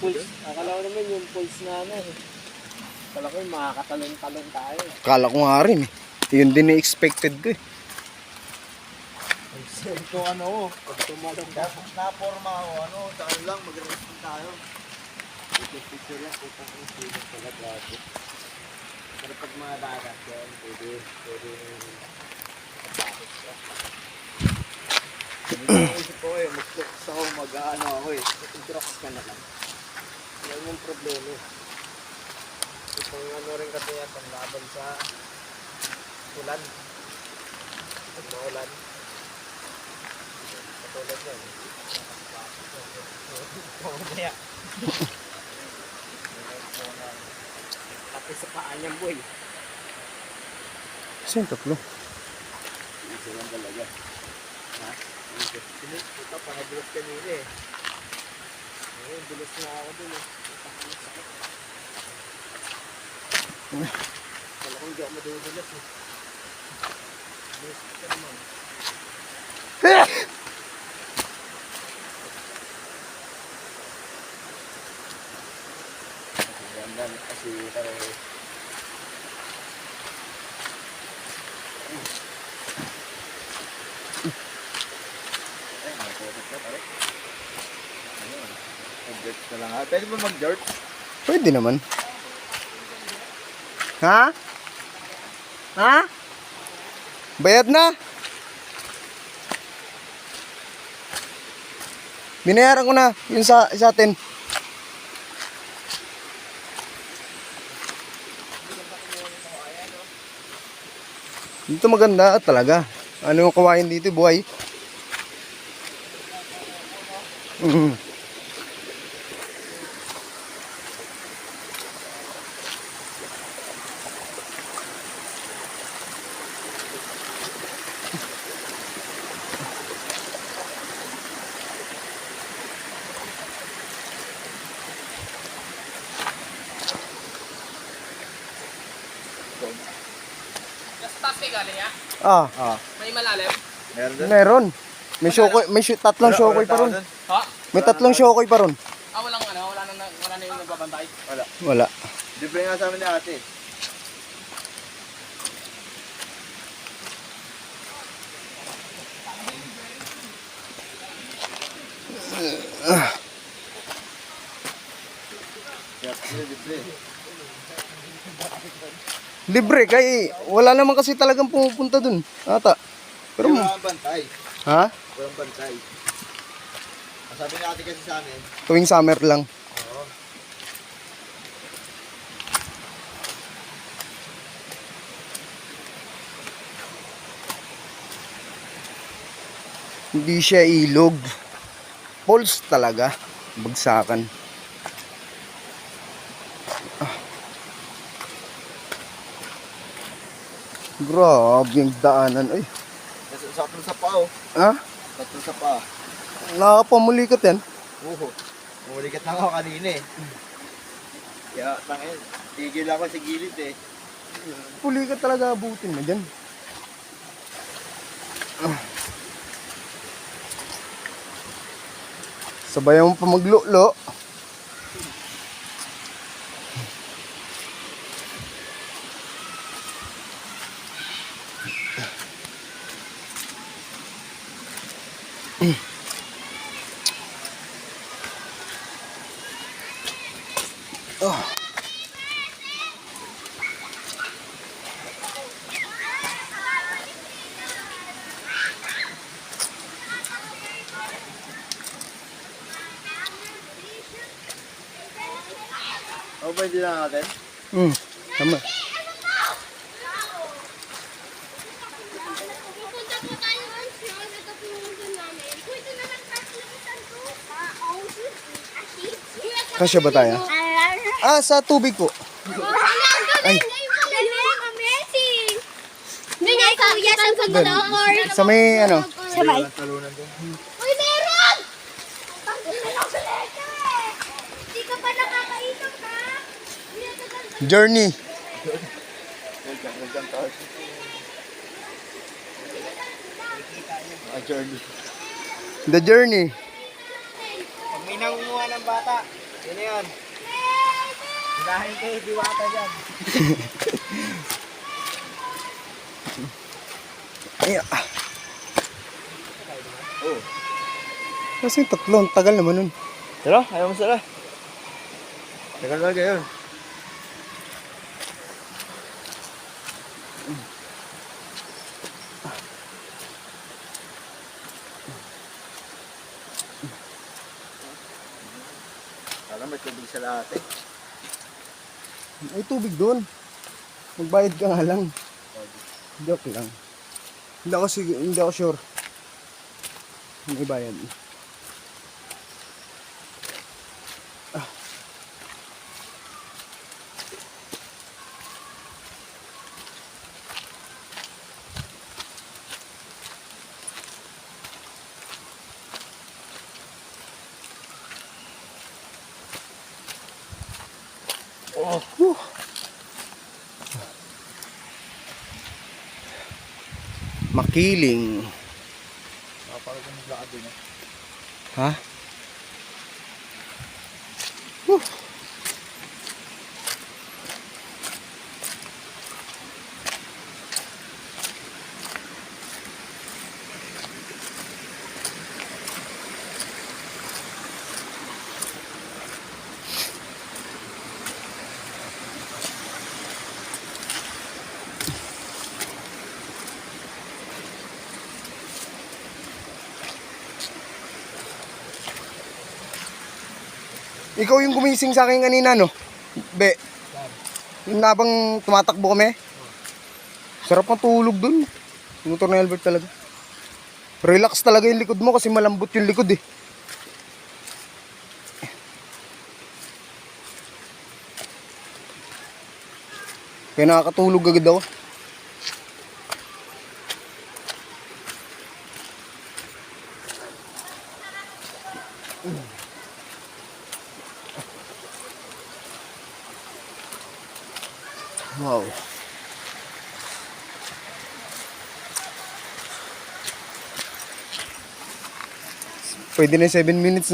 pulse. Akala ko naman yung pulse na ano eh. Akala ko yung makakatalon-talon tayo. Kala ko nga rin eh. Yun din yung expected ko eh. Ito ano, pag tumalong ka. Na-forma ako, ano, saan lang, mag-resting tayo. Picture lang, putang ang sinig pala grabe. Pero pag mga dagat yan, pwede kapakit ka. Isip ko eh, mag-focus ako, mag-ano ako eh. Drops ka na lang. Yan yung problema eh. Itong ano rin kasi yan, panglaban sa ulan. Pag maulan. Katulad yan. Pumaya. Tapi sa paa niya, boy. Kasi yung tatlo. Isa lang talaga. Ha? Ito, panabulos kanina eh. Ngayon, bulos na ako dun eh. Kala ko hindi ako madudulas eh. Bulos ka naman. Ganda kasi tayo. Ay, mag-focus ka tayo. Ano, mag-dirt na lang ha. Pwede ba mag-dirt? Pwede naman. Ha? Ha? Bayad na? Binayaran ko na yun sa atin. Dito maganda talaga. Ano yung kawain dito, buhay? Taas kay galing ya? Ah, May malalim? Meron doon? meron. Tatlong shokoy pa ron. Ha? May tatlong shokoy pa ron. Ah, wala na yung nagbabantay. Wala. Wala. Libre nga sa amin ni ate. Libre. Libre kay wala naman kasi talagang pumupunta dun. Ata. Pero Walang bantay. ha? Walang bantay. Ang sabi ni ate kasi sa amin, Tuwing summer lang. oo. Hindi siya ilog. Falls talaga. Bagsakan. Grabe yung daanan. Ay. Sakto sa paa oh. Ha? Sakto sa paa. Nakapamulikat yan. Oo. Umulikat na ako kanina eh. Kaya, tangin. Tigil ako sa gilid eh. Pulikat talaga abutin mo dyan. Sabayan mo pa maglulo. Ano ba hindi lang natin? Tama. Pupunta po tayo ng show. Ito po yung mundo namin. Pwede na lang tatlo isang to. Kasya ba tayo? Ah, sa tubig po. Ay. Amazing! Ganyan, kuya, sa pag-dokor. Sa may ano? Sabay. Talunan doon. Uy, meron! Tangina lang sa leche eh! Hindi ka pa nakakainom ka? Journey. Welcome to us. A journey. The journey. Pag may nangunguha ng bata, Sino yun? Dahil kayo diwata dyan. Ay, Oh. kasi tatlo, ang tagal naman nun. Tara, ayaw mo sila. Tagal talaga yun. Parang may tubig sa lahat eh. Ay, tubig doon. Magbayad ka nga lang. Joke lang. Hindi ako sure. May bayad. Oh. Whew. Makiling. Parang kung maglakad din eh. Ha? Whew. Ikaw yung gumising sa akin kanina, no? Be. Yung nabang tumatakbo kami. Sarap ang tulog dun. Motor na Albert talaga. Relax talaga yung likod mo kasi malambot yung likod eh. Kaya nakakatulog agad ako. Wow. Pwede na 7 minutes.